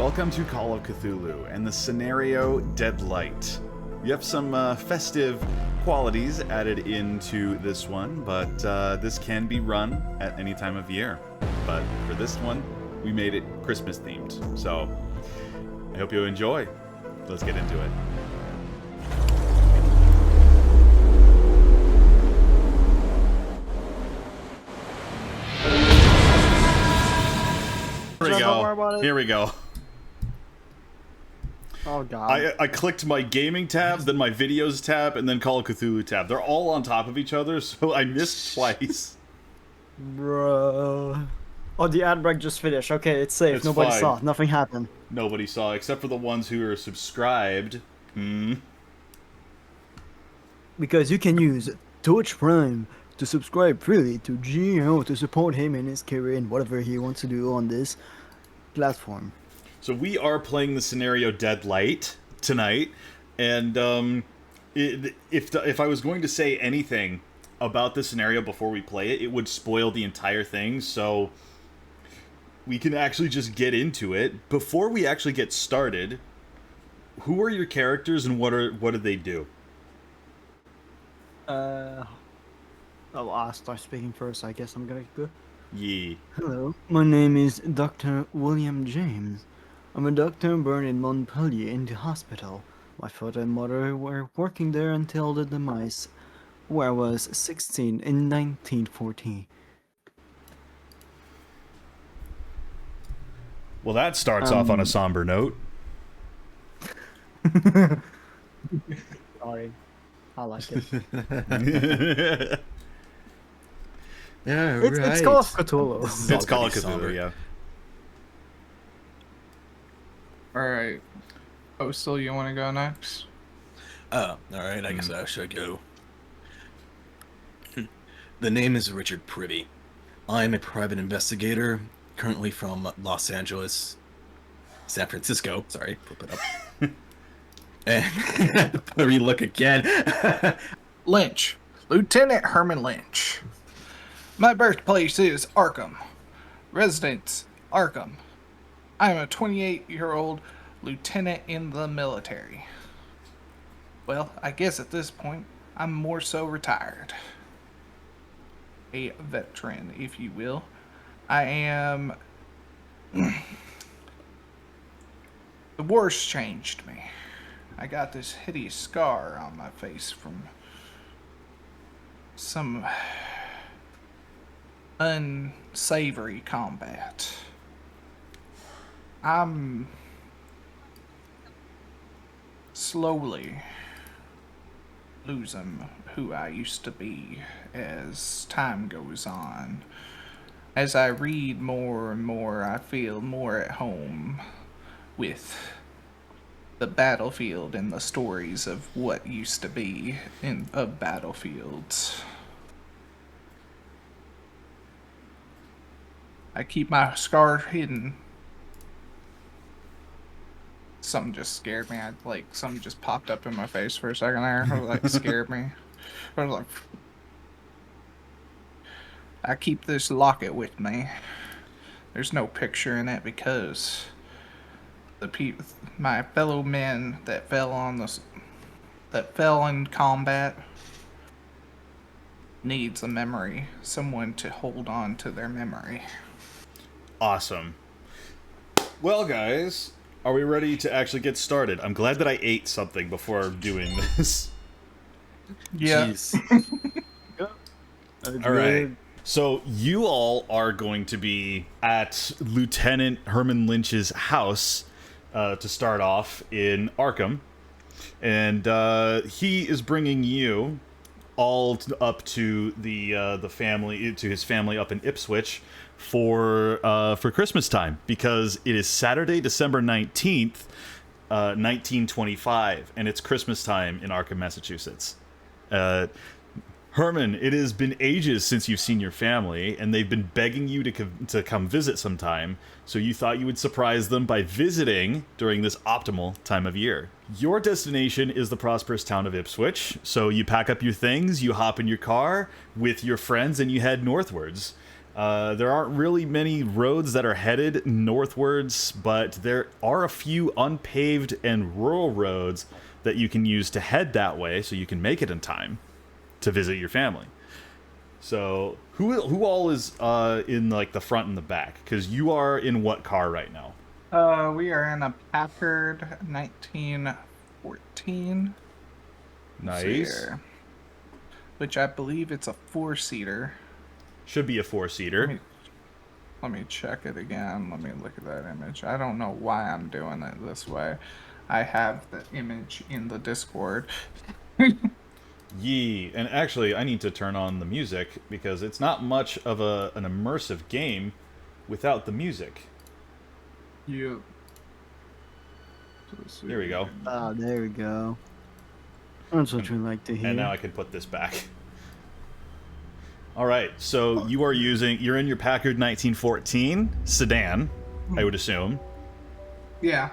Welcome to Call of Cthulhu and the scenario Deadlight. We have some festive qualities added into this one, but this can be run at any time of year. But for this one, we made it Christmas themed. So I hope you enjoy. Let's get into it. Here we go. Oh god. I clicked my gaming tab, then my videos tab, and then Call of Cthulhu tab. They're all on top of each other, so I missed twice. Bro. Oh, the ad break just finished. Okay, it's safe. It's Nobody fine. saw. Nothing happened. Nobody saw, except for the ones who are subscribed. Because you can use Twitch Prime to subscribe freely to Gio to support him in his career and whatever he wants to do on this platform. So we are playing the scenario Deadlight tonight, and if I was going to say anything about the scenario before we play it, it would spoil the entire thing. So we can actually just get into it. Before we actually get started, who are your characters and what do they do? I'll start speaking first. I guess I'm gonna go. Yeah. Hello, my name is Dr. William James. I'm a doctor born in Montpellier in the hospital. My father and mother were working there until the demise, where I was 16 in 1914. Well, that starts off on a somber note. Sorry. I like it. Yeah, It's Call of Cthulhu. It's Call of Cthulhu, yeah. Alright. Postal, you want to go next? Oh, alright, I guess I should go. The name is Richard Privy. I'm a private investigator, currently from Los Angeles, San Francisco. Sorry, flip it up. And relook again. Lynch. Lieutenant Herman Lynch. My birthplace is Arkham. Residence, Arkham. I am a 28-year-old lieutenant in the military. Well, I guess at this point, I'm more so retired. A veteran, if you will. I am... The war's changed me. I got this hideous scar on my face from some unsavory combat. I'm slowly losing who I used to be as time goes on. As I read more and more, I feel more at home with the battlefield and the stories of what used to be of battlefields. I keep my scar hidden. Something just scared me. Something just popped up in my face for a second there. It scared me. I was like, I keep this locket with me. There's no picture in it because my fellow men that fell in combat needs a memory, someone to hold on to their memory. Awesome. Well, guys, are we ready to actually get started? I'm glad that I ate something before doing this. Yeah. Jeez. All right. So you all are going to be at Lieutenant Herman Lynch's house to start off in Arkham, and he is bringing you all up to the family, to his family up in Ipswich for Christmas time, because it is Saturday, December 19th, 1925, and it's Christmas time in Arkham, Massachusetts. Herman, it has been ages since you've seen your family, and they've been begging you to come visit sometime, so you thought you would surprise them by visiting during this optimal time of year. Your destination is the prosperous town of Ipswich, so you pack up your things, you hop in your car with your friends, and you head northwards. There aren't really many roads that are headed northwards, but there are a few unpaved and rural roads that you can use to head that way, so you can make it in time to visit your family. So, who all is in like the front and the back? Because you are in what car right now? We are in a Packard 1914. Nice. Which I believe it's a 4-seater. Should be a 4-seater. Let me check it again. Let me look at that image. I don't know why I'm doing it this way. I have the image in the Discord. Yee. And actually, I need to turn on the music, because it's not much of an immersive game without the music. You. Here we go. Ah, there we go. That's what we like to hear. And now I can put this back. All right, so you're in your Packard 1914 sedan, I would assume. Yeah.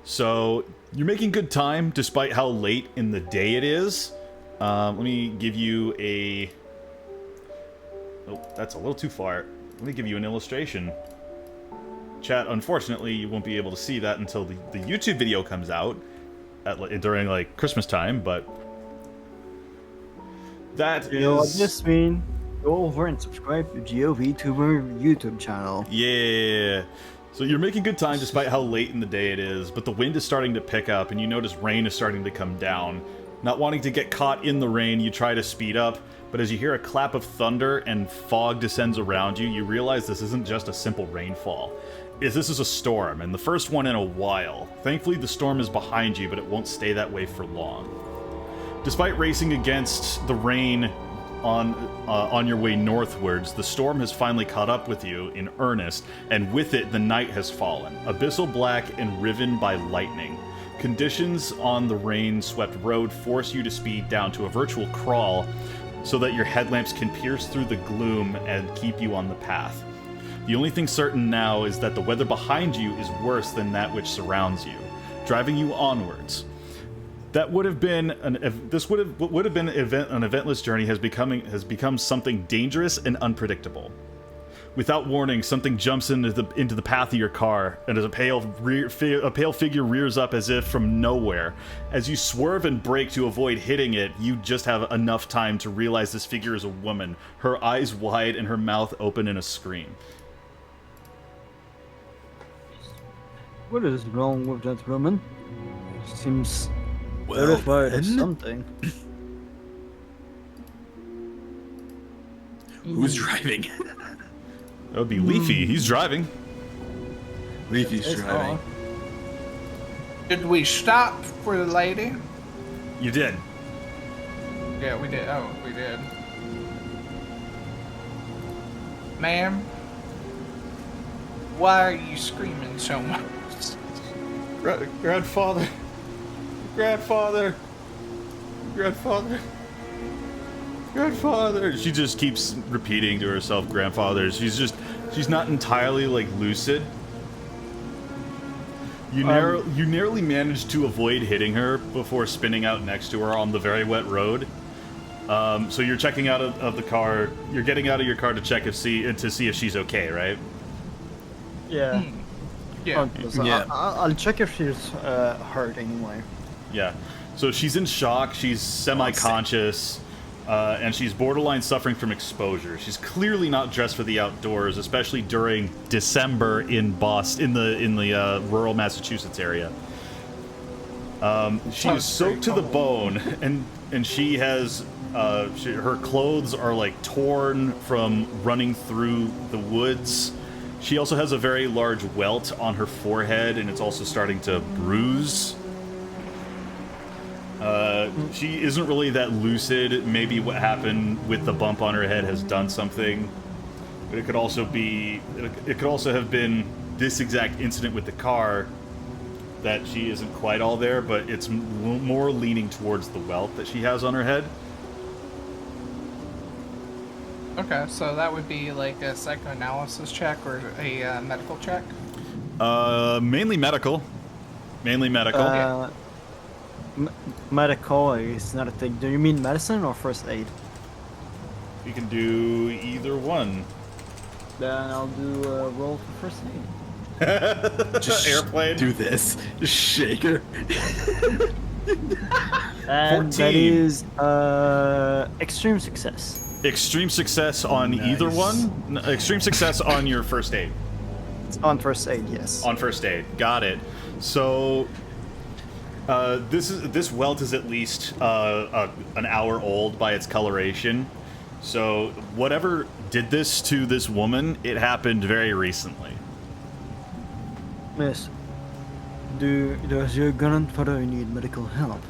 So you're making good time despite how late in the day it is. Let me give you a... Oh, that's a little too far. Let me give you an illustration. Chat, unfortunately, you won't be able to see that until the YouTube video comes out during, like, Christmas time, but... That You know what is... this mean? Go over and subscribe to vtuber YouTube channel. Yeah. So you're making good time despite how late in the day it is, but the wind is starting to pick up and you notice rain is starting to come down. Not wanting to get caught in the rain, you try to speed up, but as you hear a clap of thunder and fog descends around you, you realize this isn't just a simple rainfall. This is a storm, and the first one in a while. Thankfully, the storm is behind you, but it won't stay that way for long. Despite racing against the rain on your way northwards, the storm has finally caught up with you in earnest, and with it, the night has fallen, abyssal black and riven by lightning. Conditions on the rain-swept road force you to speed down to a virtual crawl so that your headlamps can pierce through the gloom and keep you on the path. The only thing certain now is that the weather behind you is worse than that which surrounds you, driving you onwards. That would have been an eventless journey has become something dangerous and unpredictable. Without warning, something jumps into the path of your car, and as a pale figure rears up as if from nowhere. As you swerve and brake to avoid hitting it, you just have enough time to realize this figure is a woman, her eyes wide and her mouth open in a scream. What is wrong with that woman? Seems Well, terrified of then, something. who's driving? That would be Leafy. He's driving. Leafy's It's driving. off. Did we stop for the lady? You did. Yeah, we did. Oh, we did. Ma'am, why are you screaming so much? Grandfather. Grandfather. Grandfather. Grandfather. She just keeps repeating to herself, grandfather. She's not entirely, like, lucid. You narrowly managed to avoid hitting her before spinning out next to her on the very wet road. So you're checking out of the car. You're getting out of your car to check to see if she's okay, right? Yeah. Yeah. Yeah. I'll check if she's hurt anyway. Yeah. So she's in shock. She's semi-conscious, and she's borderline suffering from exposure. She's clearly not dressed for the outdoors, especially during December in Boston, in the rural Massachusetts area. She is soaked to the bone, and she has her clothes are like torn from running through the woods. She also has a very large welt on her forehead, and it's also starting to bruise. She isn't really that lucid. Maybe what happened with the bump on her head has done something. But it could also have been this exact incident with the car that she isn't quite all there, but it's more leaning towards the welt that she has on her head. Okay, so that would be like a psychoanalysis check or a medical check? Mainly medical. Mainly medical. Medical is not a thing. Do you mean medicine or first aid? We can do either one. Then I'll do a roll for first aid. Just Airplane. do this. Just shake her. And 14. that is extreme success. Extreme success on either one? Extreme success on your first aid. On first aid, yes. On first aid. Got it. So this welt is at least an hour old by its coloration. So whatever did this to this woman, it happened very recently. Yes. Does your grandfather need medical help?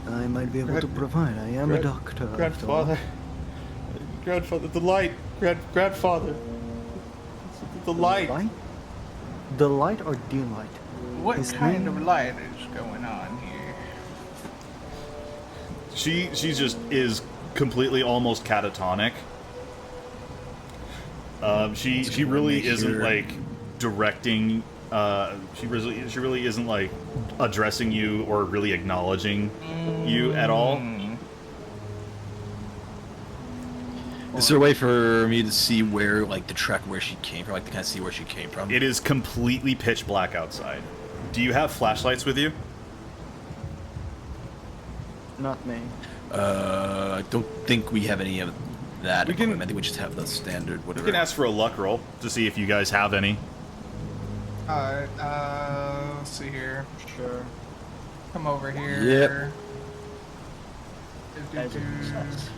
I might be able to provide. I am a doctor. Grandfather, the light. Grandfather, the light. Light? The light or delight? What His kind name? of light is going on here? She just is completely almost catatonic. She really isn't like directing. She really isn't like addressing you or really acknowledging you at all. Is there a way for me to see where, like, the track where she came from? Like, to kind of see where she came from? It is completely pitch black outside. Do you have flashlights with you? Not me. I don't think we have any of that We can- equipment. I think we just have the standard, You whatever. can ask for a luck roll to see if you guys have any. Alright, let's see here. Sure. Come over here. Yep. As a success.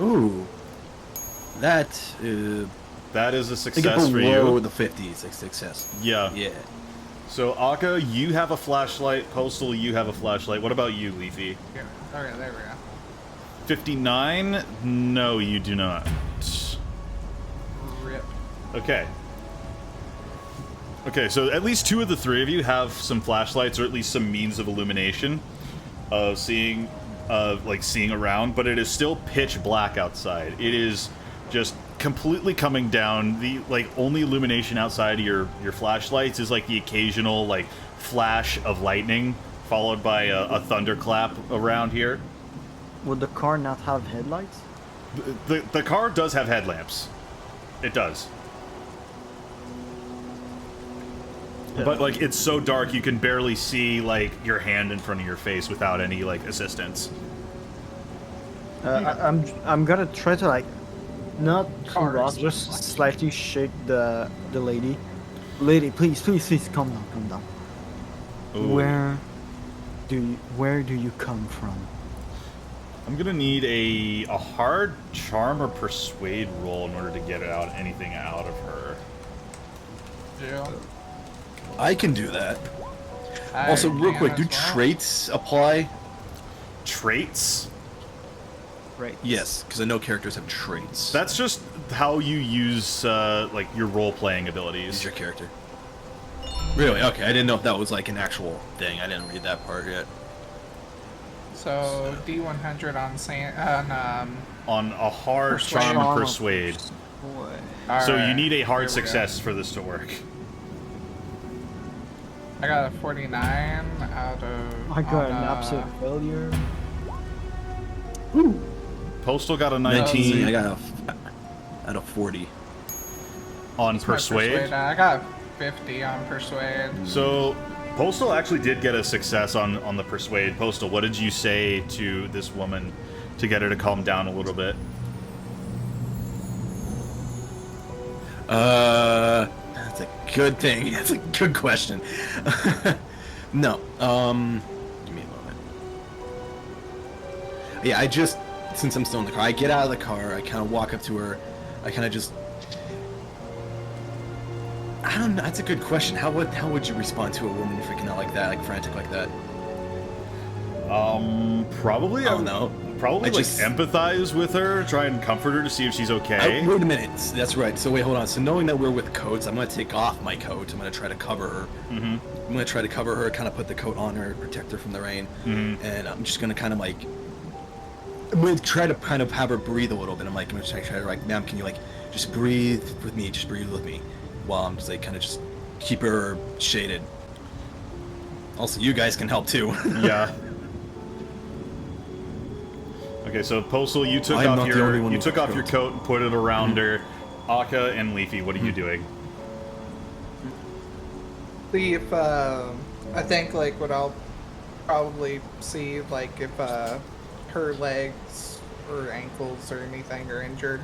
Ooh. That, That is a I think success for below you. the 50 is a success. Yeah. Yeah. So Akka, you have a flashlight. Postal, you have a flashlight. What about you, Leafy? Here. Okay, there we go. 59? No, you do not. Rip. Okay. Okay, so at least two of the three of you have some flashlights, or at least some means of illumination, of seeing around. But it is still pitch black outside. It is just completely coming down. The only illumination outside of your flashlights is like the occasional like flash of lightning, followed by a thunderclap around here. Would the car not have headlights? The car does have headlamps. It does. But like it's so dark you can barely see like your hand in front of your face without any like assistance. I'm gonna try to like not too Cars. rough, just slightly shake the lady. Lady, please, calm down. Ooh. Where do you come from? I'm gonna need a hard charm or persuade roll in order to get anything out of her. Jill. I can do that. I Also, real can quick, do as well. traits apply? Traits? Right. Yes, because I know characters have traits. That's just how you use like your role-playing is abilities. your character. Really? Okay, I didn't know if that was like an actual thing. I didn't read that part yet. So D100 on On a hard Persuade. charm Charm or or persuade. Boy. So you Alright, need a here hard we go. success for this to work. I got a 49 out of. I got on, an absolute failure. Postal got a 19. 19 I got out of 40. on my persuade. I got 50 on persuade. So Postal actually did get a success on the persuade. Postal, what did you say to this woman to get her to calm down a little bit? That's a good thing. That's a good question. No. Give me a moment. Yeah, I just, since I'm still in the car, I get out of the car, I kind of walk up to her, I kind of just, I don't know, that's a good question. How would you respond to a woman freaking out like that, like frantic like that? Probably. I don't know. Probably I like just- empathize with her, try and comfort her to see if she's okay. Wait a minute. That's right. So wait, hold on. So knowing that we're with coats, I'm gonna take off my coat. I'm gonna try to cover her. Mm-hmm. I'm gonna try to cover her, kind of put the coat on her, protect her from the rain, and I'm just gonna kind of like, I'm gonna try to kind of have her breathe a little bit. I'm gonna try to like, ma'am, can you like just breathe with me? Just breathe with me, while I'm just like kind of just keep her shaded. Also, you guys can help too. Yeah. Okay, so Postal, you took I'm off not the only one you who took got off your killed. coat and put it around her. Aka and Leafy, what are you doing? See if I think like what I'll probably see like if her legs or ankles or anything are injured.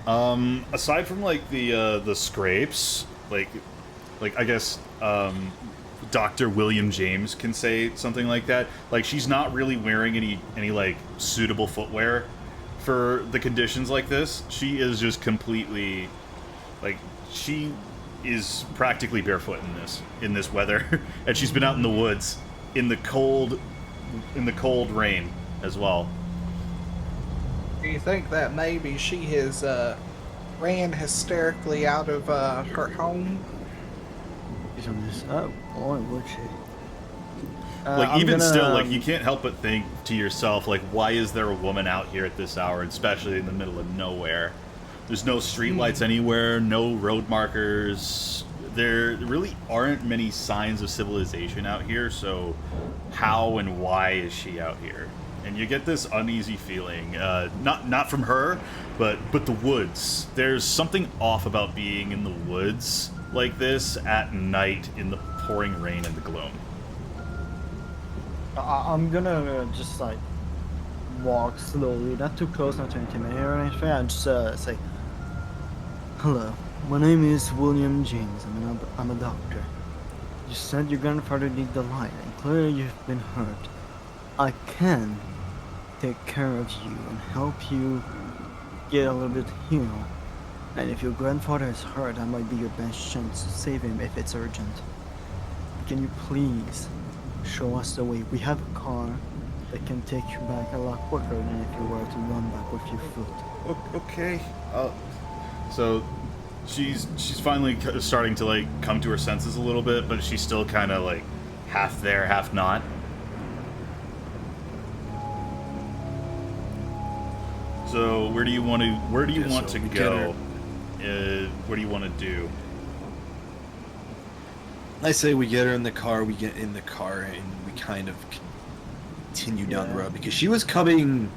Aside from like the scrapes, like I guess Dr. William James can say something like that. Like she's not really wearing any like suitable footwear for the conditions like this. She is just completely like she is practically barefoot in this weather, and she's been out in the woods in the cold rain as well. Do you think that maybe she has ran hysterically out of her home? Oh, boy, would she? Like I'm even gonna, still, like you can't help but think to yourself, like, why is there a woman out here at this hour, especially in the middle of nowhere? There's no streetlights anywhere, no road markers. There really aren't many signs of civilization out here, so how and why is she out here? And you get this uneasy feeling, not from her, but the woods. There's something off about being in the woods like this at night in the pouring rain and the gloom. I'm gonna just like walk slowly, not too close, not to intimidate her or anything. I just say, "Hello, my name is William James. I'm a doctor. You said your grandfather needed the light, and clearly you've been hurt. I can take care of you and help you get a little bit healed. And if your grandfather is hurt, I might be your best chance to save him if it's urgent. Can you please show us the way? We have a car that can take you back a lot quicker than if you were to run back with your foot." Okay. So she's finally starting to like come to her senses a little bit, but she's still kind of like half there, half not. So where do you want to go? What do you want to do? I say we get her in the car, we get in the car, and we kind of continue down the road, because she was coming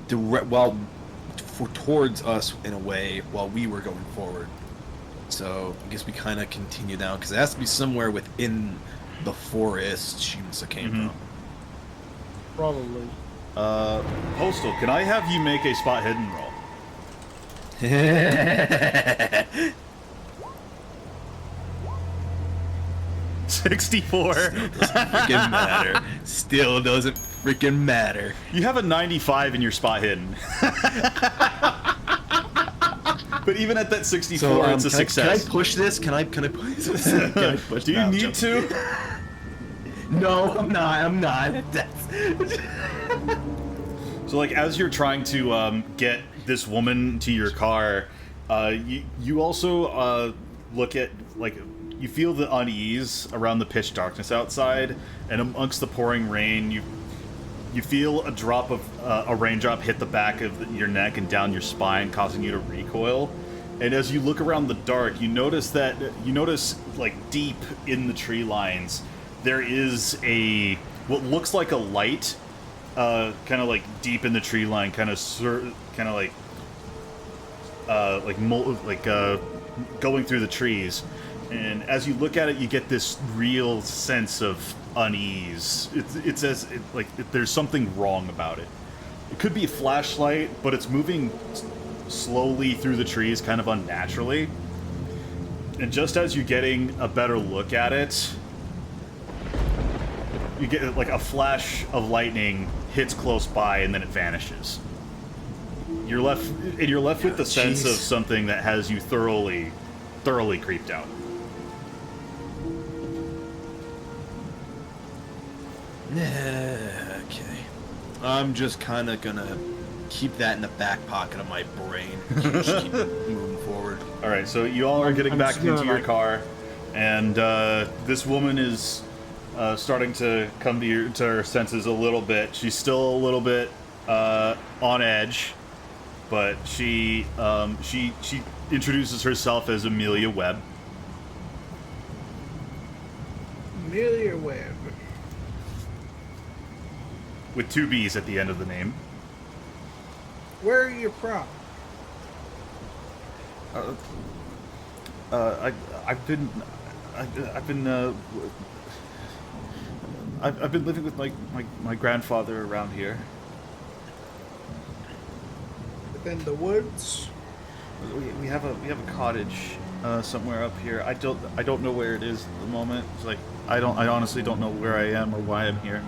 towards us in a way while we were going forward. So I guess we kind of continue down, because it has to be somewhere within the forest she must have came from. Probably. Postal, can I have you make a spot hidden roll? 64. Freaking matter. Still doesn't freaking matter. You have a 95 in your spot hidden. But even at that 64, So, it's a success. Can I push this? Can I push this? Can I push Do you need to? No, I'm not. That's... So, like, as you're trying to get this woman to your car, you also look at, like, you feel the unease around the pitch darkness outside, and amongst the pouring rain, you feel a drop of a raindrop hit the back of your neck and down your spine, causing you to recoil. And as you look around the dark, you notice like deep in the tree lines, there is what looks like a light, kind of like deep in the tree line, going through the trees. And as you look at it, you get this real sense of unease. It's as there's something wrong about it. It could be a flashlight, but it's moving slowly through the trees, kind of unnaturally. And just as you're getting a better look at it, you get like a flash of lightning hits close by, and then it vanishes. You're left with the sense of something that has you thoroughly creeped out. Okay. I'm just kind of gonna keep that in the back pocket of my brain. Just keep moving forward. All right, so you all are getting back into your car, and this woman is starting to come to her senses a little bit. She's still a little bit on edge, but she introduces herself as Amelia Webb. Amelia Webb. with 2 B's at the end of the name. Where are you from? I've been living with my grandfather around here. Within the woods? We have a cottage somewhere up here. I don't know where it is at the moment. It's like I honestly don't know where I am or why I'm here.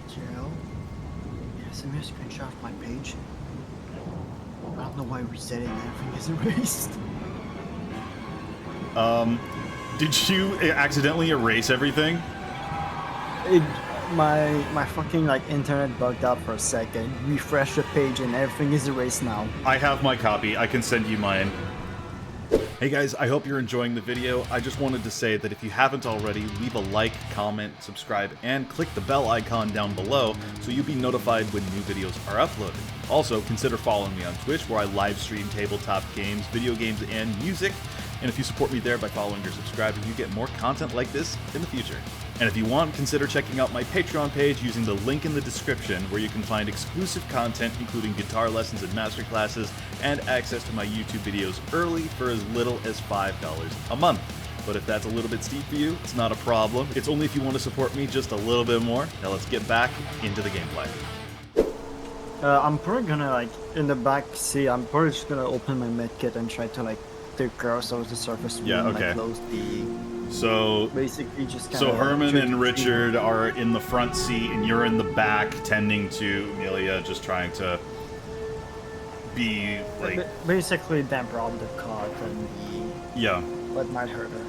Jill, send me a screenshot of my page. I don't know why resetting everything is erased. Did you accidentally erase everything? My fucking internet bugged out for a second. Refresh the page and everything is erased now. I have my copy. I can send you mine. Hey guys, I hope you're enjoying the video. I just wanted to say that if you haven't already, leave a like, comment, subscribe, and click the bell icon down below so you'll be notified when new videos are uploaded. Also, consider following me on Twitch, where I live stream tabletop games, video games, and music. And if you support me there by following or subscribing, you get more content like this in the future. And if you want, consider checking out my Patreon page using the link in the description, where you can find exclusive content including guitar lessons and masterclasses, and access to my YouTube videos early for as little as $5 a month. But if that's a little bit steep for you, it's not a problem. It's only if you want to support me just a little bit more. Now let's get back into the gameplay. I'm probably gonna in the back seat, I'm probably just gonna open my medkit and try to take cross over the surface and close the. So basically just so Herman and Richard are in the front seat, and you're in the back tending to Amelia, just trying to be basically damper out the cot and what might hurt her.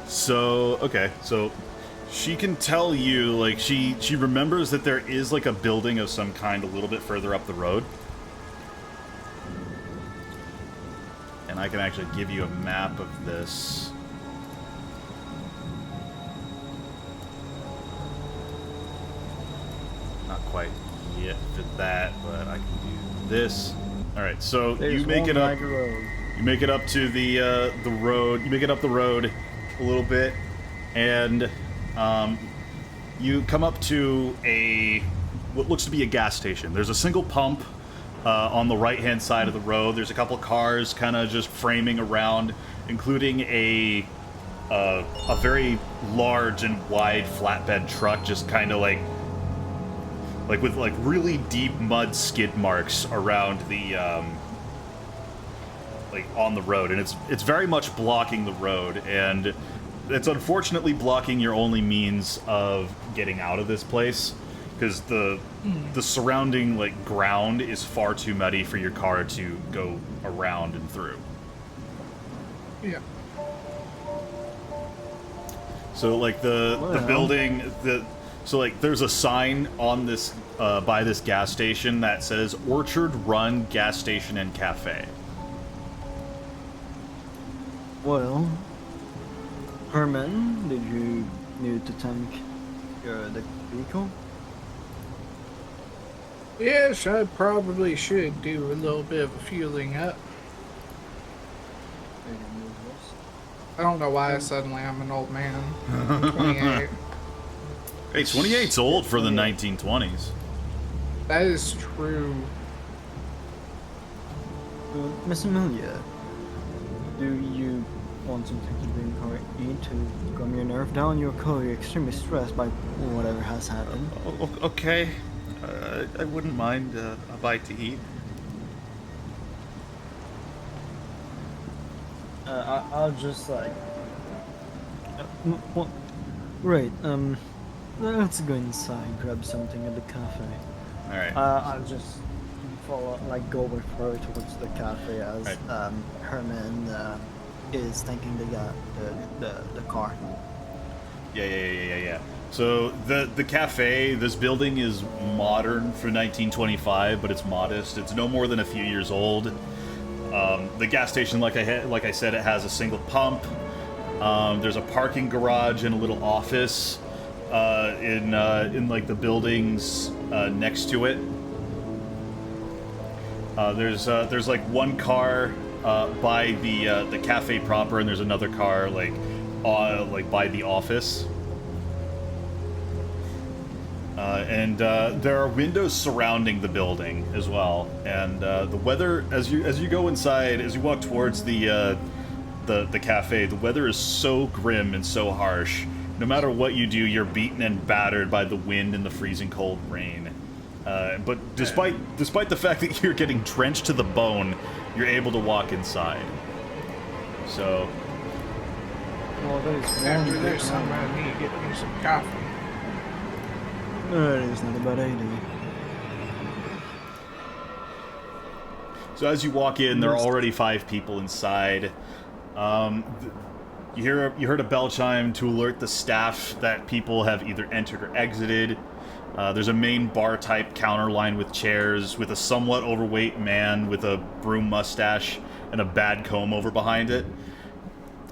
So so she can tell you she remembers that there is a building of some kind a little bit further up the road. And I can actually give you a map of this. Not quite yet for that, but I can do this. All right, so you make it up. You make it up to the road. You make it up the road a little bit, and you come up to what looks to be a gas station. There's a single pump. On the right-hand side of the road, there's a couple cars kind of just framing around, including a very large and wide flatbed truck, just kind of with really deep mud skid marks around the on the road, and it's very much blocking the road, and it's unfortunately blocking your only means of getting out of this place. Because the surrounding ground is far too muddy for your car to go around and through. Yeah. So the building there's a sign on this by this gas station that says Orchard Run Gas Station and Cafe. Well, Herman, did you need to tank the vehicle? Yes, I probably should do a little bit of a fueling up. I don't know why suddenly I'm an old man. I'm 28. Hey, 28's old for the 1920s. That is true. Miss Amelia, do you want something to drink or eat to calm your nerve down? You're clearly extremely stressed by whatever has happened. Okay. I wouldn't mind a bite to eat. I'll just right, let's go inside, grab something at the cafe. Alright. I'll just follow, go with her towards the cafe as Herman is tanking the car. Yeah. So the cafe, this building is modern for 1925, but it's modest. It's no more than a few years old. The gas station, like I said, it has a single pump. There's a parking garage and a little office in the buildings next to it. There's one car by the cafe proper, and there's another car like by the office. And there are windows surrounding the building as well. And the weather, as you go inside, as you walk towards the cafe, the weather is so grim and so harsh. No matter what you do, you're beaten and battered by the wind and the freezing cold rain. But despite the fact that you're getting drenched to the bone, you're able to walk inside. So. Well, that is After this, I'm gonna need to get me some coffee. That is not a bad idea. So as you walk in, there are already 5 people inside. You heard a bell chime to alert the staff that people have either entered or exited. There's a main bar-type counter lined with chairs with a somewhat overweight man with a broom mustache and a bad comb over behind it.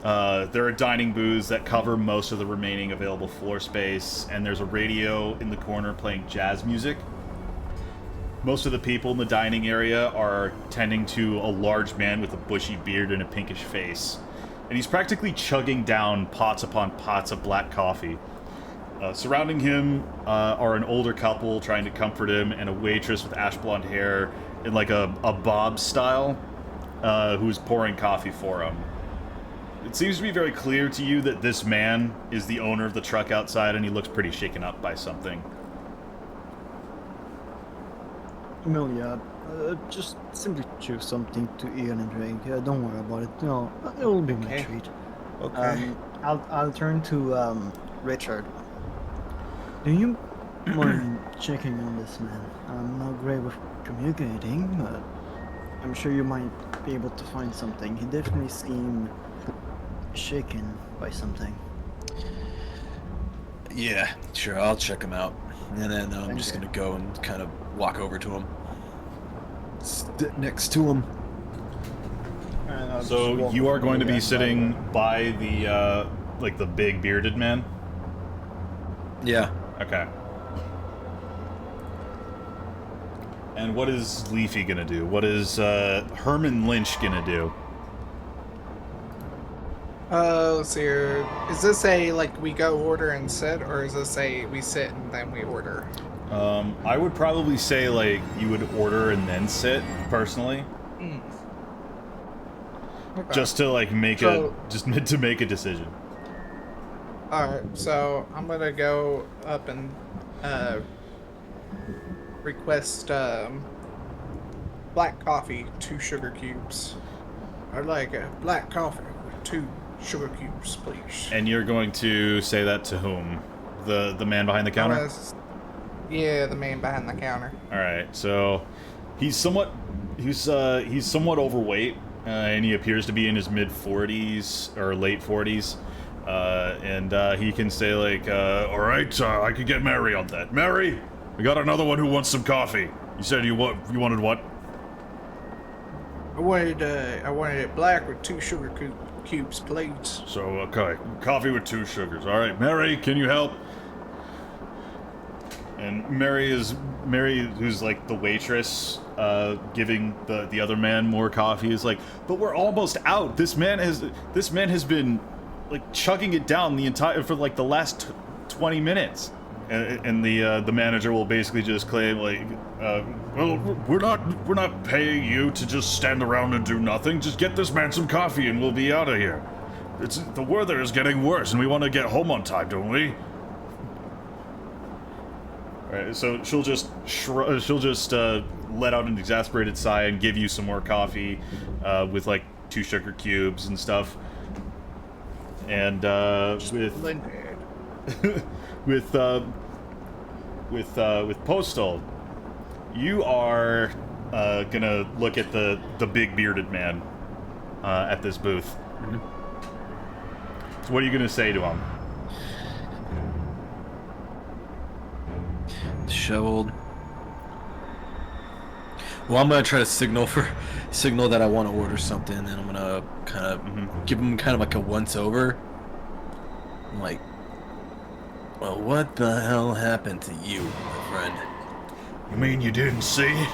There are dining booths that cover most of the remaining available floor space, and there's a radio in the corner playing jazz music. Most of the people in the dining area are tending to a large man with a bushy beard and a pinkish face, and he's practically chugging down pots upon pots of black coffee. Surrounding him are an older couple trying to comfort him, and a waitress with ash blonde hair in like a bob style who's pouring coffee for him. It seems to be very clear to you that this man is the owner of the truck outside, and he looks pretty shaken up by something. Amelia, just simply choose something to eat and drink. Don't worry about it. No, it will be my treat. Okay. I'll turn to Richard. Do you mind checking on this man? I'm not great with communicating, but I'm sure you might be able to find something. He definitely seemed shaken by something. Yeah, sure, I'll check him out. And then I'm just gonna go and kind of walk over to him. Sit next to him. So you are going to be sitting by the like the big bearded man? Yeah. Okay. And what is Leafy gonna do? What is Herman Lynch gonna do? Let's see here. Is this a, like, we go order and sit, or is this a, we sit and then we order? I would probably say, like, you would order and then sit, personally. Mm. Okay. Just to, like, make a decision. Alright, so I'm gonna go up and, request, black coffee, 2 sugar cubes. I'd like a black coffee with 2 sugar cubes, please. And you're going to say that to whom? The man behind the counter? Yeah, the man behind the counter. All right, so he's somewhat overweight, and he appears to be in his mid 40s or late 40s, and he can say like, "All right, I could get Mary on that. Mary, we got another one who wants some coffee. You said you wanted what? I wanted it black with 2 sugar cubes, please. So okay, coffee with 2 sugars. All right, Mary, can you help?" And Mary, who's like the waitress, giving the other man more coffee, is like, "But we're almost out. This man has been like chugging it down for like the last 20 minutes." And the manager will basically just claim like, "Well, we're not paying you to just stand around and do nothing. Just get this man some coffee and we'll be out of here. The weather is getting worse and we want to get home on time, don't we?" Alright, so she'll just let out an exasperated sigh and give you some more coffee, with like 2 sugar cubes and stuff. And with Postal, you are gonna look at the big bearded man at this booth. Mm-hmm. So what are you gonna say to him? Disheveled. Well, I'm gonna try to signal that I want to order something, and I'm gonna kind of give him kind of like a once over. I'm like, "Well, what the hell happened to you, my friend?" You mean you didn't see it?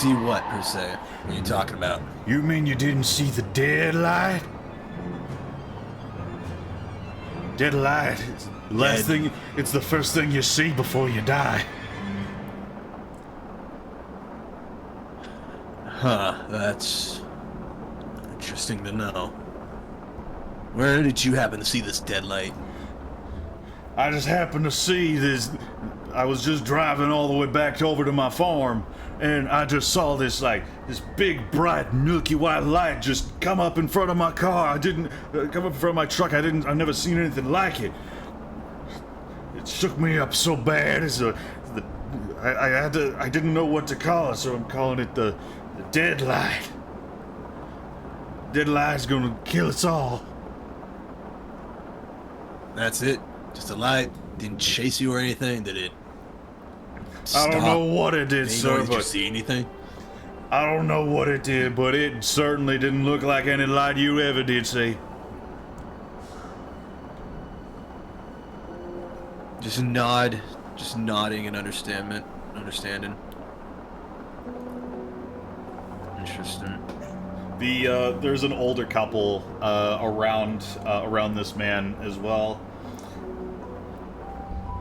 see what, per se? What are you talking about? You mean you didn't see the dead light? Dead light. It's the last thing. It's the first thing you see before you die. Huh, that's interesting to know. Where did you happen to see this dead light? I just happened to see this. I was just driving all the way back over to my farm, and I just saw this big, bright, milky white light just come up in front of my car. I didn't come up in front of my truck. I've never seen anything like it. It shook me up so bad. I didn't know what to call it, so I'm calling it the dead light. Dead light's gonna kill us all. That's it? Just a light? Didn't chase you or anything? Did it stop? I don't know what it did, sir, Did you but see anything? I don't know what it did, but it certainly didn't look like any light you ever did see. Just nodding in understanding. Interesting. There's an older couple around this man as well.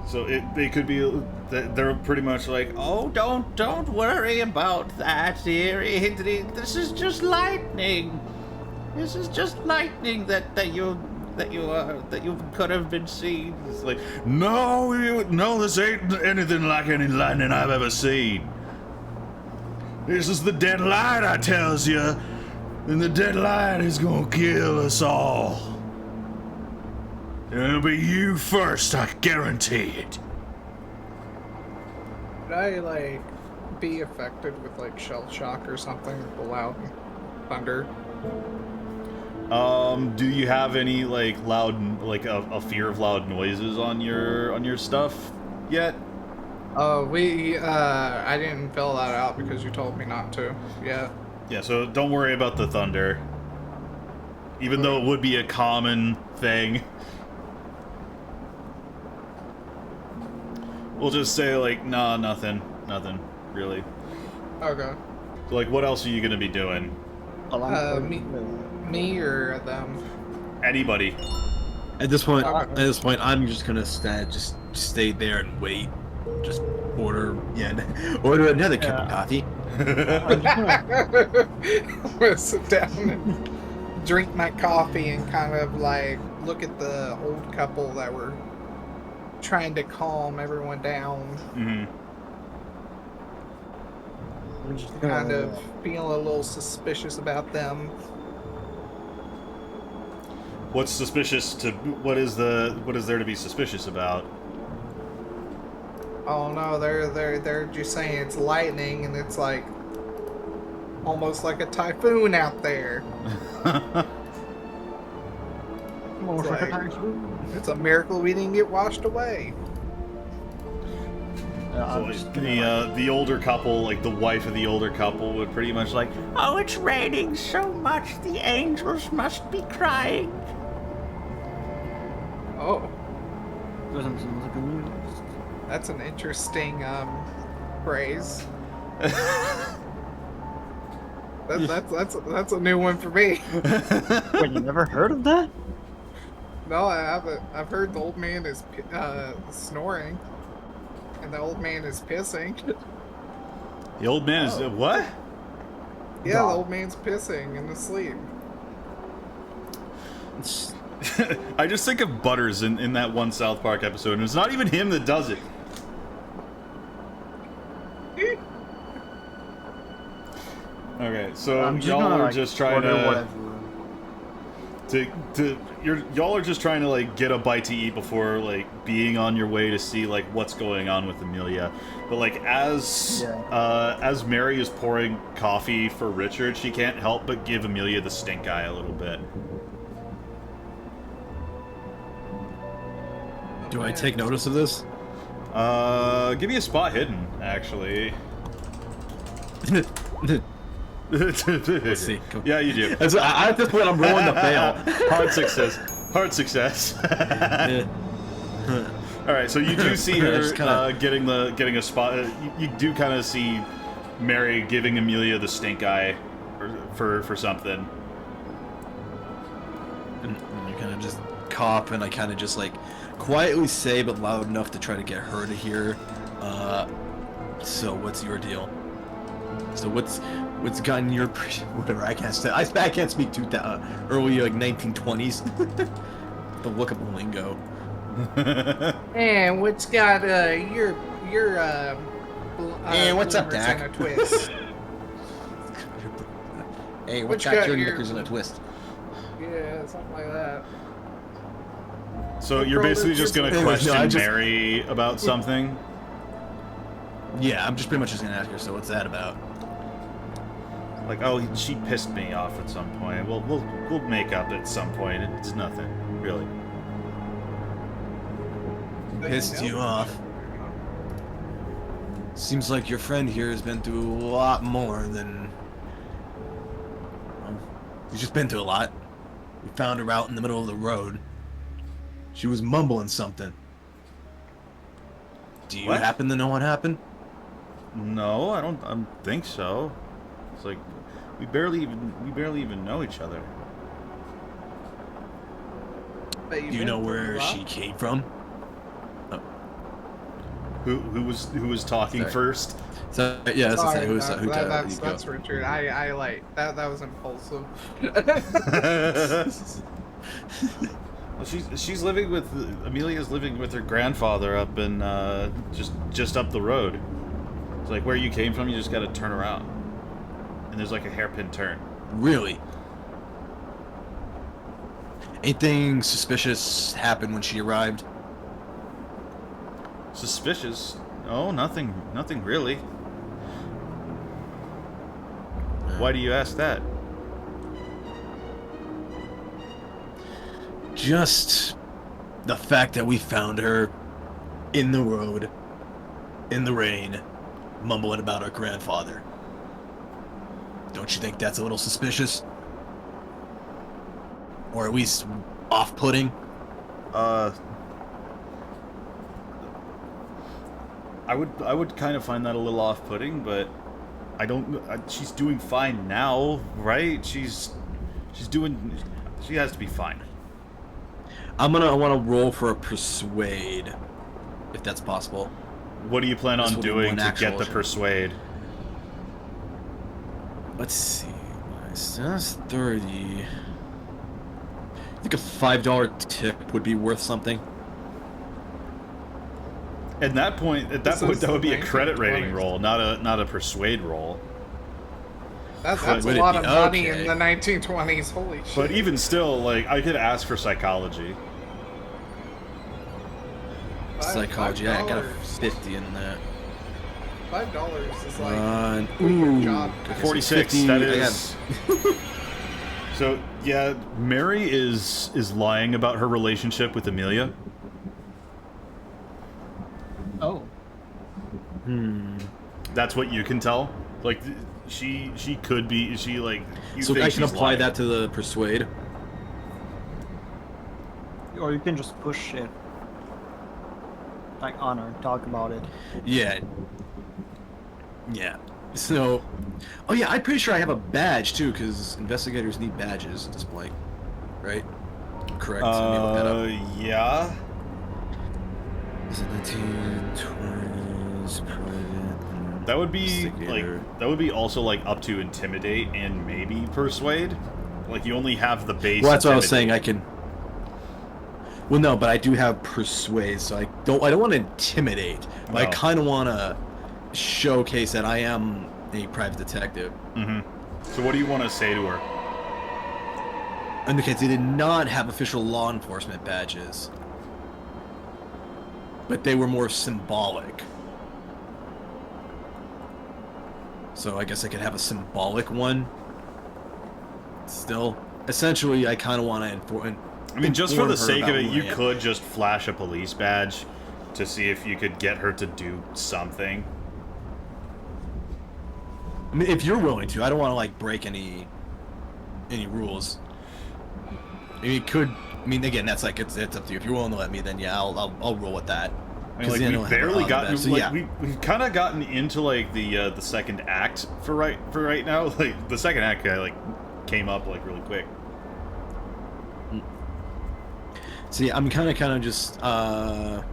So they could be, they're pretty much like, oh, don't worry about that, dearie. This is just lightning. This is just lightning that you could have been seen. It's like, no, this ain't anything like any lightning I've ever seen. This is the dead light, I tells you. And the dead light is gonna kill us all. And it'll be you first, I guarantee it. Would I, be affected with, shell shock or something with the loud thunder? Do you have any, loud, a fear of loud noises on your stuff yet? I didn't fill that out because you told me not to. Yeah. Yeah, so don't worry about the thunder. Even though it would be a common thing. We'll just say, nah, nothing, really. Okay. So, what else are you gonna be doing? Me or them? Anybody. At this point, I'm just gonna stay there and wait. Just order another cup of coffee. I'm gonna sit down and drink my coffee and kind of look at the old couple that were trying to calm everyone down. Mm-hmm. Kind of feeling a little suspicious about them. What's suspicious to? What is there to be suspicious about? Oh no, they're just saying it's lightning and it's almost like a typhoon out there. It's a miracle we didn't get washed away. So the older couple, the wife of the older couple, would pretty much oh, it's raining so much, the angels must be crying. Oh. Doesn't sound like a news. That's an interesting phrase. That's a new one for me. Wait, you never heard of that? No, I haven't. I've heard the old man is snoring, and the old man is pissing. The old man is what? Yeah, God. the old man's pissing in his sleep. I just think of Butters in that one South Park episode, and it's not even him that does it. Okay, so y'all are just trying y'all are just trying to get a bite to eat before being on your way to see what's going on with Amelia. But as Mary is pouring coffee for Richard, she can't help but give Amelia the stink eye a little bit. Do I take notice of this? Give me a spot hidden, actually. Let's see. Come. Yeah, you do. At this point, I'm rolling the fail. Hard success. Hard success. All right, so you do see her getting a spot. You do kind of see Mary giving Amelia the stink eye for something. And I kind of just cough, and I kind of just like quietly say, but loud enough to try to get her to hear. So what's your deal? So what's gotten your whatever? I can't say. I can't speak too early like 1920s. The look up lingo. And what's got your Hey, what's up, bloomers Dak? in a twist? Hey, What what's you got got your your- knickers in a twist? Yeah, something like that. So you're basically just gonna Anyways, question no, I just- Mary about something? Yeah, I'm just pretty much just gonna ask her. So what's that about? Like, oh, she pissed me off at some point. We'll make up at some point. It's nothing, really. Pissed you off. Seems like your friend here has been through a lot more than. Well, he's just been through a lot. We found her out in the middle of the road. She was mumbling something. Do you What? happen to know what happened? No, I don't think so. It's like we barely even know each other. Bet Do you been know through where a lot. she came from? Who was talking Sorry. first? So yeah, that's Sorry, who that's Richard. I like that was impulsive. Well, she's living with Amelia's living with her grandfather up in just up the road. It's like where you came from. You just got to turn around, and there's like a hairpin turn. Really? Anything suspicious happened when she arrived? Suspicious? Oh, nothing really. Why do you ask that? Just the fact that we found her in the road, in the rain, mumbling about her grandfather. Don't you think that's a little suspicious? Or at least off-putting? I would kind of find that a little off-putting, but I don't. She's doing fine now, right? She has to be fine. I want to roll for a persuade, if that's possible. What do you plan This on will be doing one to actual get the shot. persuade? Let's see. That's 30. I think a $5 tip would be worth something. At that point, This is that would be a the credit rating 1920s. roll, not a persuade roll. That's Would a it lot be- of money okay. in the 1920s. Holy shit! But even still, like, I could ask for psychology. Psychology, I got a $5. 50 in that. $5 is like Ooh, your job. 46. 50, That I is. So yeah, Mary is lying about her relationship with Amelia. Oh. That's what you can tell. Like, she could be. She like. You So think I can she's apply lying. that to the persuade. Or you can just push it. Like on her, talk about it. Yeah. Yeah. So, oh yeah, I'm pretty sure I have a badge too, because investigators need badges to display, right? Correct. Let me look that up. Yeah. Is it 1920s private? That would be Investigator. like. That would be also like up to intimidate and maybe persuade. Like you only have the base. Well, that's what I was saying. intimidate. I can. Well, no, but I do have persuade, so I don't want to intimidate. But I No. kind of want to showcase that I am a private detective. So what do you want to say to her? Indicates they did not have official law enforcement badges, but they were more symbolic. So I guess I could have a symbolic one. Still, essentially, I kind of want to inform. I mean, just for the inform her sake of about it, who you I am. could just flash a police badge to see if you could get her to do something. I mean, if you're willing to, I don't want to like break any rules. I mean, it could. I mean, again, that's like it's up to you. If you're willing to let me, then yeah, I'll roll with that. I mean, like, we've barely gotten, we've kind of gotten into like the second act for right now. Like the second act, came up like really quick. See, I'm kind of just So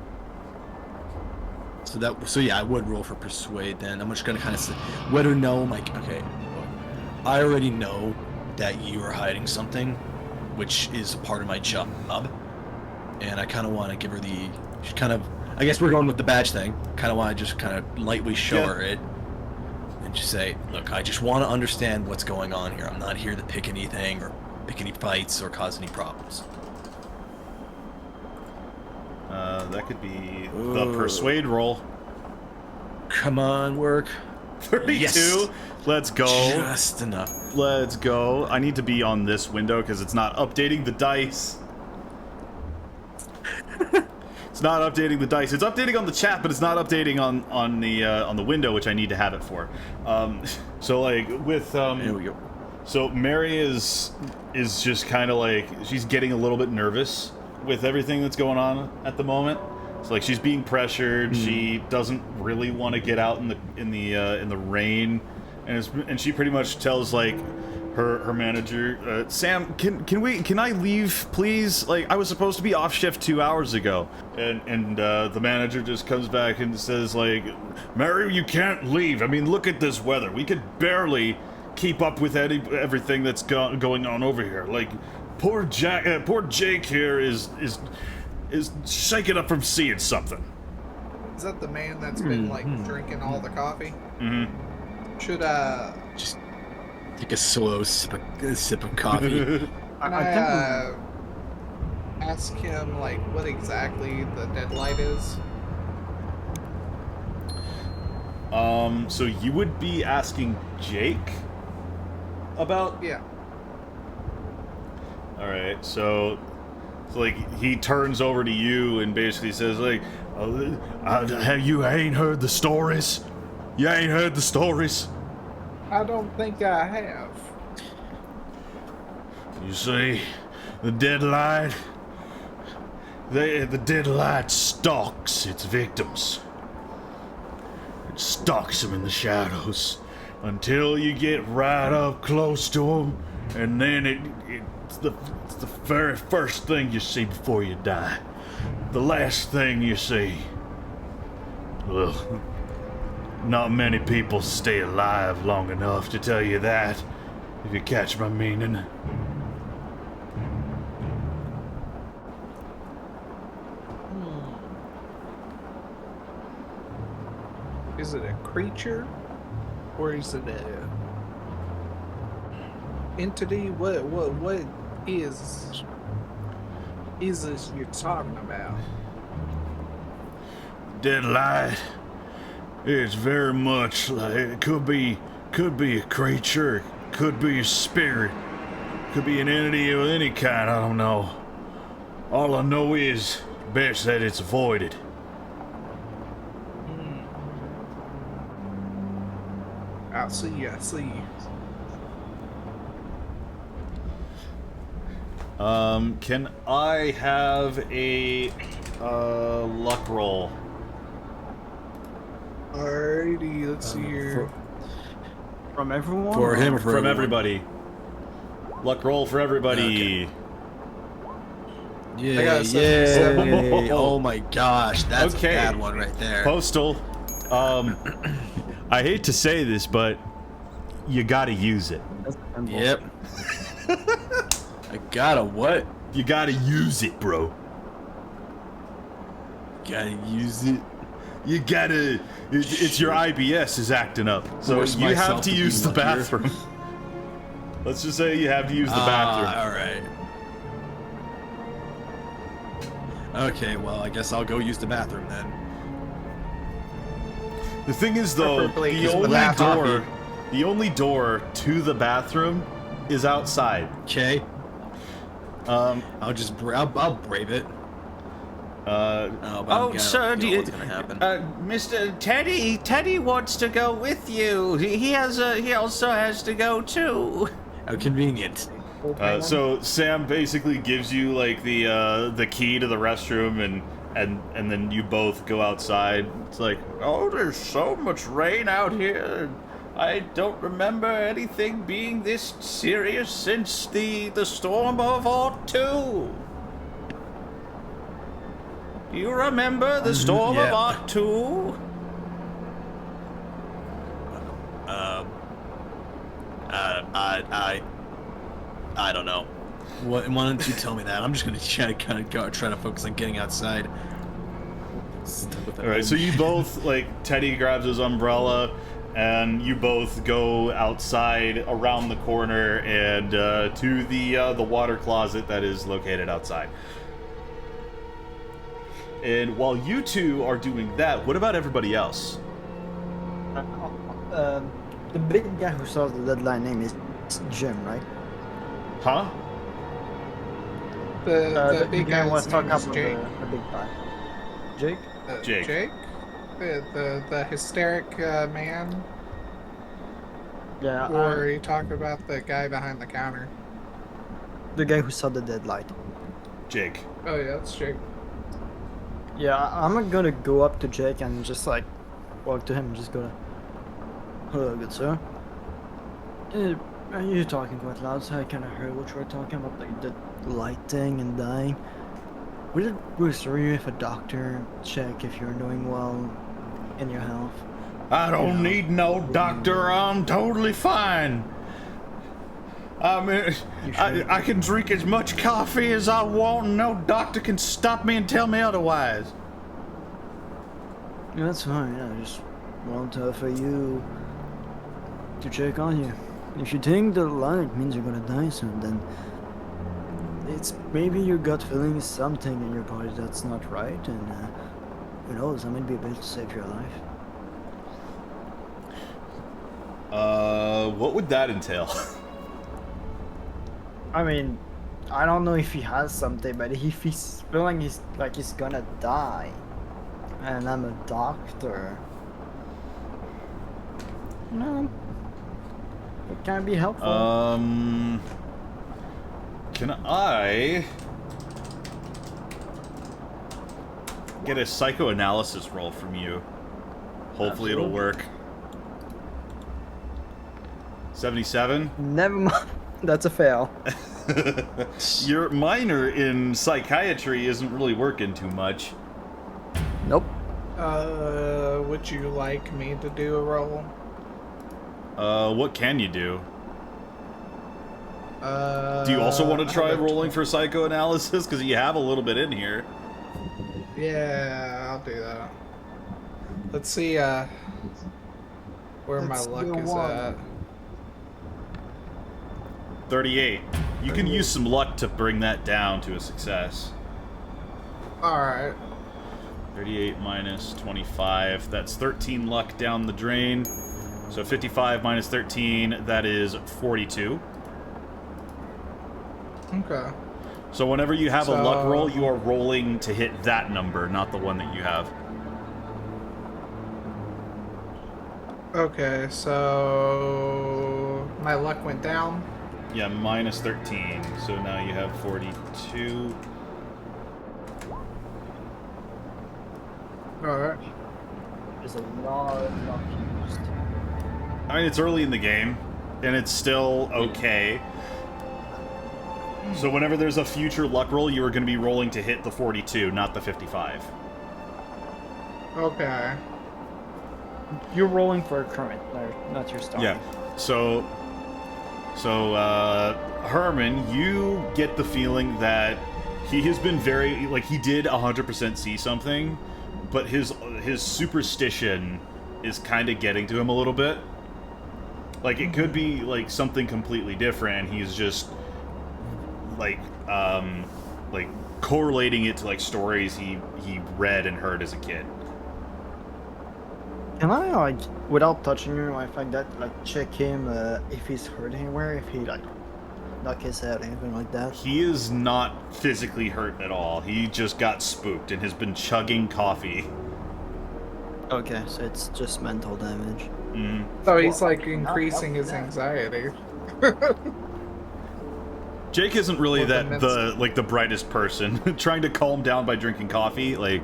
yeah, I would roll for persuade then. I'm just gonna kind of let her know, like, okay, look, I already know that you are hiding something, which is a part of my job, and I kind of want to give her I guess we're going with the badge thing. Kind of want to just kind of lightly show her it, and just say, look, I just want to understand what's going on here. I'm not here to pick anything or pick any fights or cause any problems. That could be the persuade roll. Come on, work. 32. Yes. Let's go. Just enough. Let's go. I need to be on this window because it's not updating the dice. It's not updating the dice. It's updating on the chat, but it's not updating on the window, which I need to have it for. So like with There we go. So Mary is just kind of like, she's getting a little bit nervous with everything that's going on at the moment. So like she's being pressured. She doesn't really want to get out in the rain, and she pretty much tells like her manager, Sam, can I leave, please? Like, I was supposed to be off shift 2 hours ago. And the manager just comes back and says like, Mary, you can't leave. I mean, look at this weather. We could barely keep up with everything that's going on over here. Like, poor Jake here is shaken up from seeing something. Is that the man that's been like drinking all the coffee? Mm-hmm. Should just take a slow sip of coffee. Can I ask him like what exactly the deadlight is? So you would be asking Jake about? Yeah. All right. So like he turns over to you and basically says like, you ain't heard the stories? You ain't heard the stories? I don't think I have. You see, the deadlight stalks its victims. It stalks them in the shadows until you get right up close to them, and then it's the very first thing you see before you die. The last thing you see. Well, not many people stay alive long enough to tell you that, if you catch my meaning. Is it a creature? Or is it a entity? What is this you're talking about? Deadlight. It's very much like it could be a creature, could be a spirit, could be an entity of any kind. I don't know. All I know is best that it's avoided. I see. Can I have a luck roll? Alrighty, let's see here. From everyone? For him or for From everyone? everybody. Luck roll for everybody. Okay. Yeah, I got a 77. yeah. Oh my gosh, that's Okay. a bad one right there. Postal. I hate to say this, but you gotta use it. Yep. I gotta what? You gotta use it, bro. Gotta use it. You gotta. It's your IBS is acting up, so Force you have myself to to use be the luckier. bathroom. Let's just say you have to use the bathroom. All right. Okay, well, I guess I'll go use the bathroom then. The thing is, though, Preferably the use the only bathroom. the only door to the bathroom is outside. Okay. I'll just I'll brave it. But Sir, know what's gonna happen. Mr. Teddy wants to go with you. He also has to go too. How convenient. So Sam basically gives you like the key to the restroom, and then you both go outside. It's like, oh, there's so much rain out here. I don't remember anything being this serious since the storm of '02. Do you remember the storm of '02? I don't know. Why don't you tell me that? I'm just gonna try to focus on getting outside. All right, so you both, like, Teddy grabs his umbrella, and you both go outside around the corner and to the water closet that is located outside. And while you two are doing that, what about everybody else? The big guy who saw the deadline name is Jim, right? Huh? The big guy was talking about Jake. the big guy. Jake? Jake. Jake? The hysteric man? Yeah, Or are you talking about the guy behind the counter? the guy who saw the deadlight. Jake. Oh yeah, that's Jake. Yeah, I'm gonna go up to Jake and just like walk to him and just go to, hello, good sir. You're talking quite loud, so I kind of heard what you were talking about, like the lighting and dying. Would it restore you if a doctor check if you're doing well in your health? I don't need no doctor. I'm totally fine. I mean, I can drink as much coffee as I want, and no doctor can stop me and tell me otherwise. Yeah, that's fine. I just want to offer you to check on you. If you think the light means you're gonna die soon, then it's maybe your gut feeling is something in your body that's not right, and who knows, I might be able to save your life. What would that entail? I mean, I don't know if he has something, but if he's feeling he's gonna die, and I'm a doctor, no, it can be helpful. Can I get a psychoanalysis roll from you? Hopefully it'll work. 77? Never mind. That's a fail. Your minor in psychiatry isn't really working too much. Nope. Would you like me to do a roll? What can you do? Do you Do also want to try rolling for psychoanalysis? Because you have a little bit in here. Yeah, I'll do that. Let's see, where my Let's luck do is one. at. 38. You can use some luck to bring that down to a success. Alright. 38 minus 25. That's 13 luck down the drain. So 55 minus 13, that is 42. Okay. So whenever you have a luck So- roll, you are rolling to hit that number, not the one that you have. Okay, so my luck went down. Yeah, minus 13. So now you have 42. Alright. There's a lot of luck used. I mean, it's early in the game, and it's still okay. So whenever there's a future luck roll, you are going to be rolling to hit the 42, not the 55. Okay. You're rolling for a current, not your starting. Yeah. So Herman, you get the feeling that he has been very, like, he did 100% see something, but his superstition is kind of getting to him a little bit. Like, it could be, like, something completely different, and he's just, like correlating it to, like, stories he read and heard as a kid. Can I, like, without touching him, like that, like, check him if he's hurt anywhere, if he, like, knock his head, anything like that? He is not physically hurt at all. He just got spooked and has been chugging coffee. Okay, so it's just mental damage. So he's like increasing his anxiety. Jake isn't really Well, the brightest person. Trying to calm down by drinking coffee, like.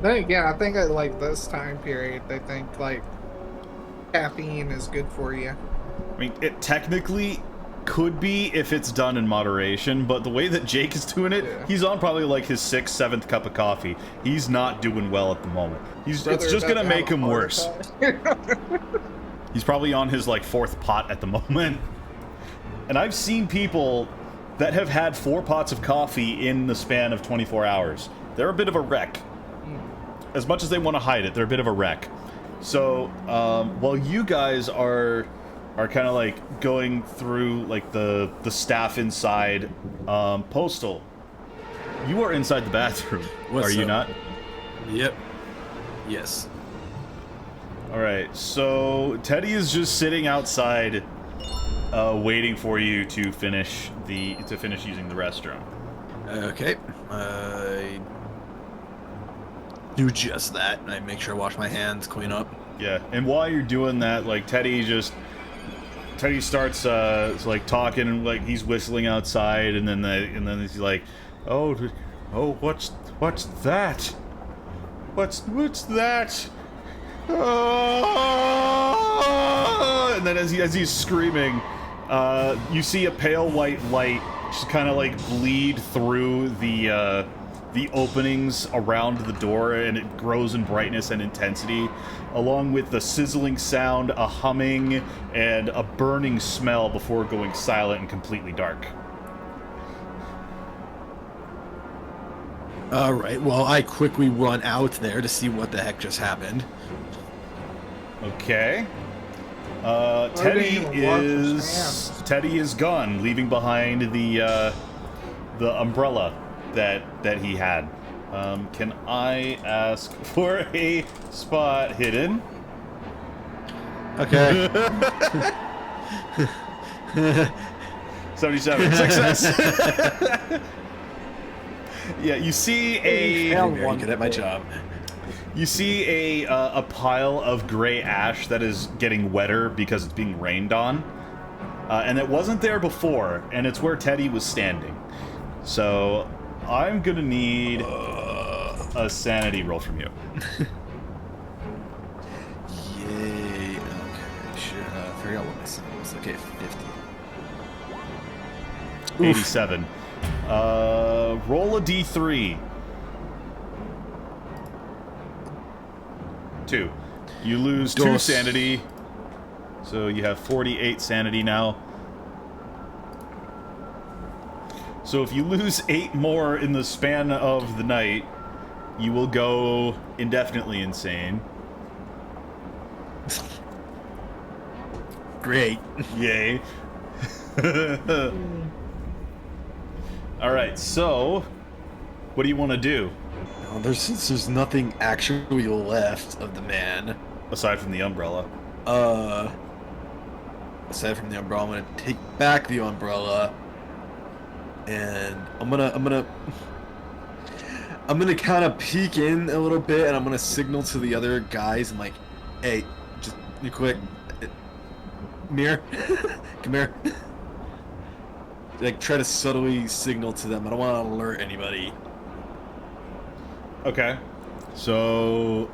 Then again, I think at like this time period, they think like caffeine is good for you. I mean, it technically could be if it's done in moderation, but the way that Jake is doing it, he's on probably like his 6th, 7th cup of coffee. He's not doing well at the moment. It's just gonna make him worse. He's probably on his like 4th pot at the moment. And I've seen people that have had 4 pots of coffee in the span of 24 hours. They're a bit of a wreck. As much as they want to hide it, they're a bit of a wreck. So, while you guys are kind of like going through like the staff inside, Postal, you are inside the bathroom. What's are you up? not? Yep. Yes. All right. So Teddy is just sitting outside, waiting for you to finish using the restroom. Okay. I do just that. I make sure I wash my hands, clean up. Yeah, and while you're doing that, like Teddy starts like talking and like he's whistling outside, and then he's like, oh, what's that? What's that? Oh! And then as he's screaming, you see a pale white light just kind of like bleed through the openings around the door, and it grows in brightness and intensity, along with the sizzling sound, a humming, and a burning smell before going silent and completely dark. Alright, well, I quickly run out there to see what the heck just happened. Okay. Teddy is gone, leaving behind the umbrella that he had. Can I ask for a spot hidden? Okay. 77. Success! Yeah, you see Very good at my job. You see a pile of gray ash that is getting wetter because it's being rained on. And it wasn't there before, and it's where Teddy was standing. So I'm gonna need a sanity roll from you. Yay. Okay, should figure out what my son was. Okay, 50. 87. Roll a d3. 2. You lose 2 sanity, so you have 48 sanity now. So if you lose 8 more in the span of the night, you will go indefinitely insane. Great. Yay. Alright, so what do you want to do? Oh, there's nothing actually left of the man. Aside from the umbrella. Aside from the umbrella, I'm gonna take back the umbrella, and I'm gonna kind of peek in a little bit, and I'm gonna signal to the other guys. I'm like, hey, just you quick, Mir, come here. Like, try to subtly signal to them. I don't want to alert anybody. Okay. So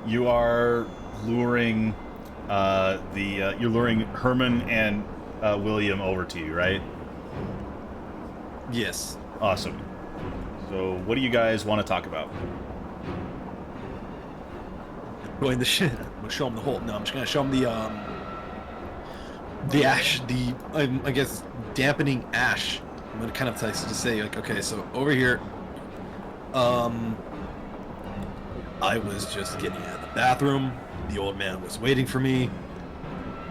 you are luring you're luring Herman and William over to you, right? Yes. Awesome. So what do you guys want to talk about? Going the shit. I'm gonna show them the whole. No, I'm just gonna show them the ash, I guess dampening ash. I'm gonna kind of just say like, okay, so over here, I was just getting out of the bathroom. The old man was waiting for me.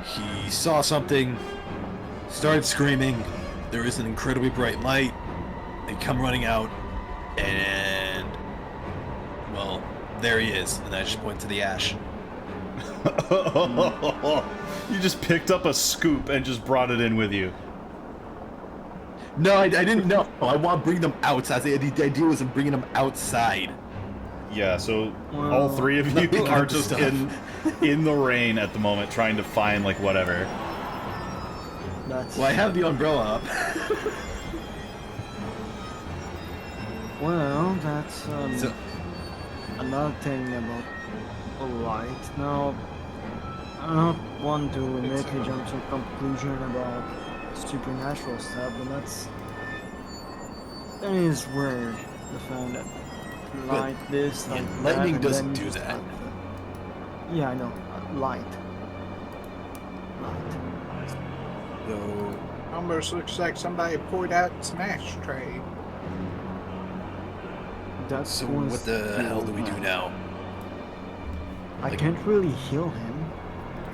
He saw something, started screaming. There is an incredibly bright light. They come running out, and well, there he is. And I just point to the ash. You just picked up a scoop and just brought it in with you. No, I didn't know. I want to bring them outside. The idea was of bringing them outside. Yeah, so all 3 of you are just in the rain at the moment, trying to find like whatever. That's Well, I have the umbrella up. well, that's So, another thing about a light. Now, I don't want to immediately jump to a conclusion about supernatural stuff, but that is weird. The fact that light this, like that, lightning and doesn't then do that. Yeah, I know. Light. so Almost looks like somebody poured out some ashtray. That So was what the hell do we do now? I can't really heal him.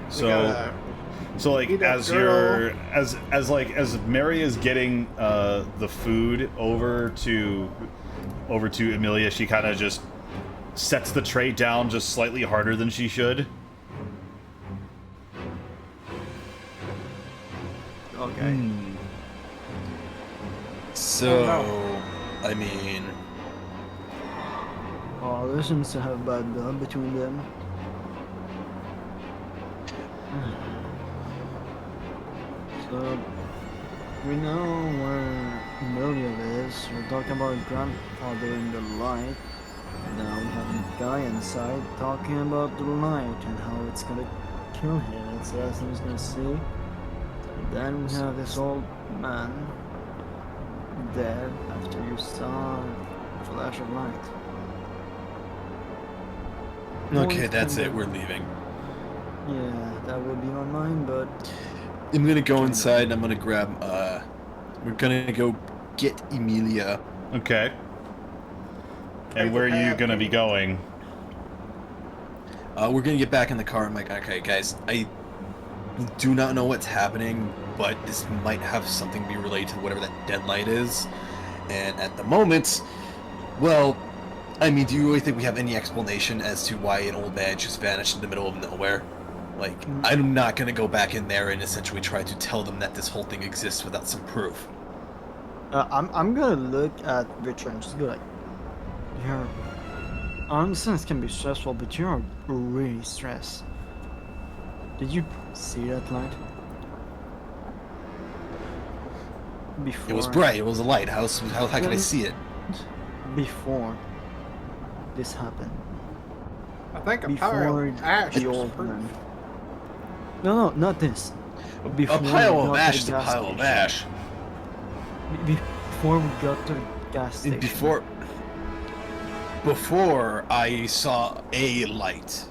So like Eat a as girl. you're as Mary is getting the food over to Amelia, she kind of just sets the tray down just slightly harder than she should. Okay. So, I mean, Oh, there seems to have bad blood between them. So, we know where Amelia lives. We're talking about grandfather in the light. Now we have a guy inside talking about the light and how it's gonna kill him. It's the last thing he's gonna see. Then we have this old man dead after you saw a flash of light. okay, that's it. We're leaving. Yeah, that would be on mine, but I'm gonna go inside and I'm gonna grab, we're gonna go get Emilia. Okay. And where are you gonna be going? We're gonna get back in the car. I'm like, okay, guys, I do not know what's happening, but this might have something to be related to whatever that dead light is. And at the moment, well, I mean, do you really think we have any explanation as to why an old man just vanished in the middle of nowhere? Like, I'm not gonna go back in there and essentially try to tell them that this whole thing exists without some proof. I'm gonna look at Richard and just go like, you're. I understand this can be stressful, but you're really stressed. Did you see that light? Before. It was bright. It was a lighthouse. How can I see it? Before this happened. I think a Before pile of ash the was old proof. man. No, not this. Before A pile we of got to ash the is a gas pile of station. ash. Before we got to the gas station. Before I saw a light.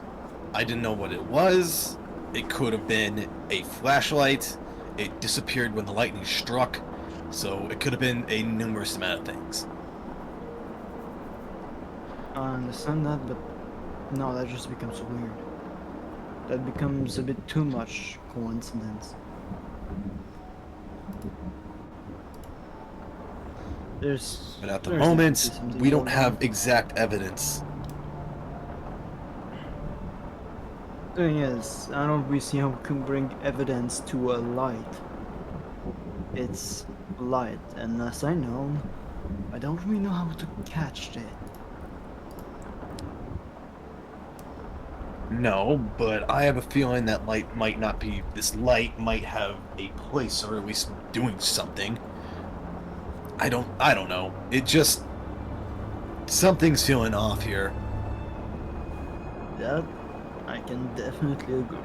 I didn't know what it was. It could have been a flashlight. It disappeared when the lightning struck. So it could have been a numerous amount of things. I understand that, but no, that just becomes weird. That becomes a bit too much coincidence. But at the there's moment, something we don't going have on. exact evidence. Thing is, I don't really see how we can bring evidence to a light. It's light, and as I know, I don't really know how to catch it. No, but I have a feeling that light might not be. This light might have a place, or at least doing something. I don't know. It just something's feeling off here. That I can definitely agree.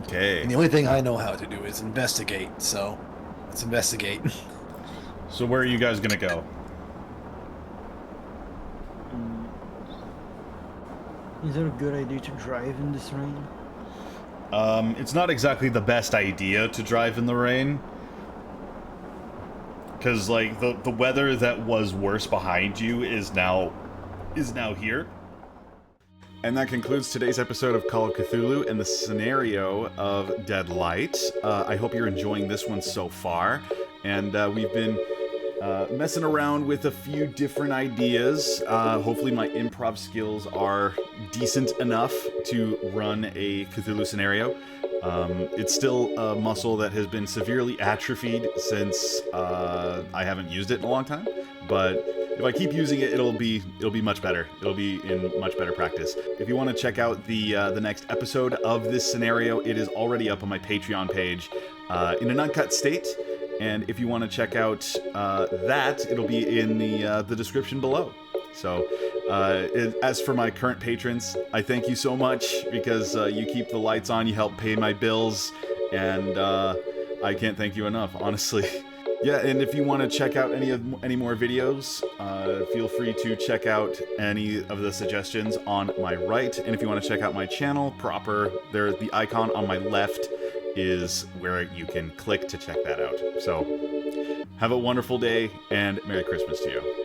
Okay. And the only thing I know how to do is investigate. So let's investigate. So where are you guys gonna go? Is it a good idea to drive in this rain? It's not exactly the best idea to drive in the rain. Because, like, the weather that was worse behind you is now here. And that concludes today's episode of Call of Cthulhu and the scenario of Dead Light. I hope you're enjoying this one so far. And we've been messing around with a few different ideas. Hopefully my improv skills are decent enough to run a Cthulhu scenario. It's still a muscle that has been severely atrophied since I haven't used it in a long time, but if I keep using it, it'll be much better. It'll be in much better practice. If you want to check out the next episode of this scenario, it is already up on my Patreon page in an uncut state. And if you want to check out that, it'll be in the description below. So, as for my current patrons, I thank you so much because you keep the lights on, you help pay my bills, and I can't thank you enough, honestly. Yeah, and if you want to check out any more videos, feel free to check out any of the suggestions on my right. And if you want to check out my channel proper, the icon on my left is where you can click to check that out. So, have a wonderful day, and Merry Christmas to you.